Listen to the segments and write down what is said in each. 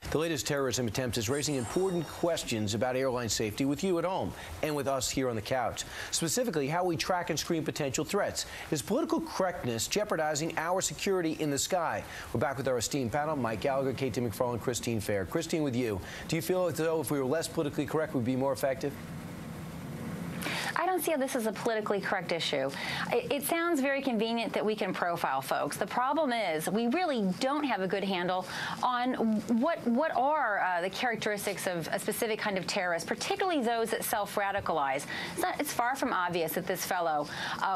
The latest terrorism attempt is raising important questions about airline safety with you at home and with us here on the couch. Specifically, how we track and screen potential threats. Is political correctness jeopardizing our security in the sky? We're back with our esteemed panel, Mike Gallagher, KT McFarland, Christine Fair. Christine, with you, do you feel as though if we were less politically correct, we'd be more effective? I don't see how this is a politically correct issue. It sounds very convenient that we can profile folks. The problem is we really don't have a good handle on what are the characteristics of a specific kind of terrorist, particularly those that self-radicalize. It's far from obvious that this fellow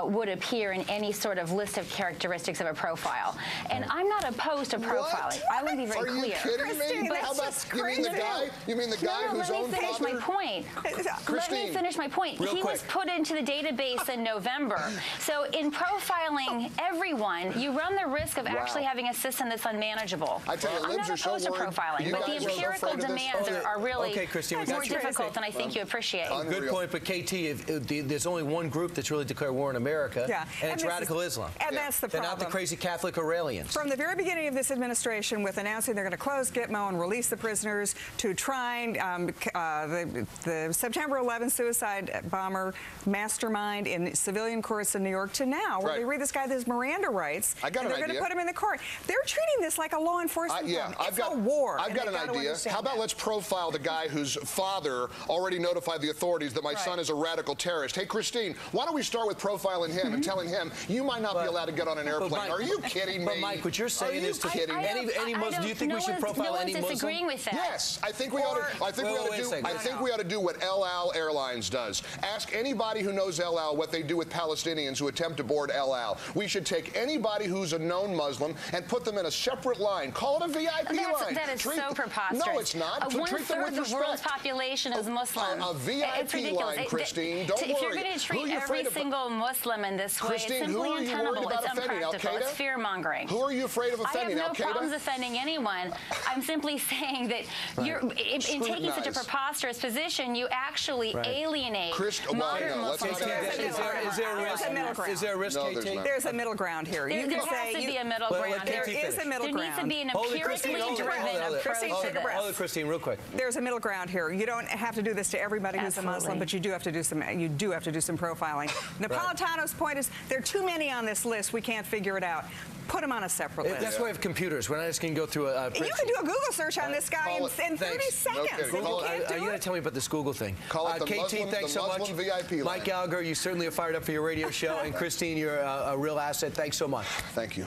would appear in any sort of list of characteristics of a profile. And I'm not opposed to profiling. I want to be very clear. Are you kidding me? But how about, you mean the guy whose own father? Let me finish my point. Let me finish my point. He was put into the database in November. So in profiling everyone, you run the risk of actually having a system that's unmanageable. I tell you, I'm not opposed to profiling, but the empirical demands are really more difficult than I think you appreciate. Good point, but KT, there's only one group that's really declared war on America, and it's radical Islam. And that's the problem. They're not the crazy Catholic Aurelians. From the very beginning of this administration, with announcing they're going to close Gitmo and release the prisoners, to trying the September 11th suicide bomber mastermind in civilian courts in New York, to now, where they read this guy his Miranda rights, and they're going to put him in the court. They're treating this like a law enforcement problem. It's a war. I've got an idea. How about let's profile the guy whose father already notified the authorities that my son is a radical terrorist. Hey, Christine, why don't we start with profiling him and telling him you might not be allowed to get on an airplane? Mike, are you kidding me? But Mike, what you're saying is to any Muslim. Do you think we should profile any Muslim? Disagreeing with that. Yes, I think we ought to. I think we ought to do what El Al Airlines does. Ask anybody who knows El Al what they do with Palestinians who attempt to board El Al. We should take anybody who's a known Muslim and put them in a separate line. Call it a VIP line. That is so preposterous. No, it's not. One-third of the world's population is Muslim. A VIP line, Christine. Don't worry. If you're going to treat every single Muslim in this way, it's simply untenable. It's unpractical. It's fear-mongering. Who are you afraid of offending? I have no problems offending anyone. I'm simply saying that in taking such a preposterous position, you actually alienate modern Muslims. Is there a risk, KT? There's a middle ground here. There has to be a middle ground. There is a middle ground. There needs to be an empirically driven approach to this. Hold it, Christine, real quick. There's a middle ground here. You don't have to do this to everybody who's a Muslim, but you do have to do some. You do have to do some profiling. Napolitano's point is there are too many on this list. We can't figure it out. Put them on a separate list. That's why we have computers. We're not just going to go through a... You can do a Google search on this guy in 30 seconds. You got to tell me about this Google thing. KT, thanks so much. Mike Gallagher, you certainly are fired up for your radio show. And Christine, you're a real asset. Thanks so much. Thank you.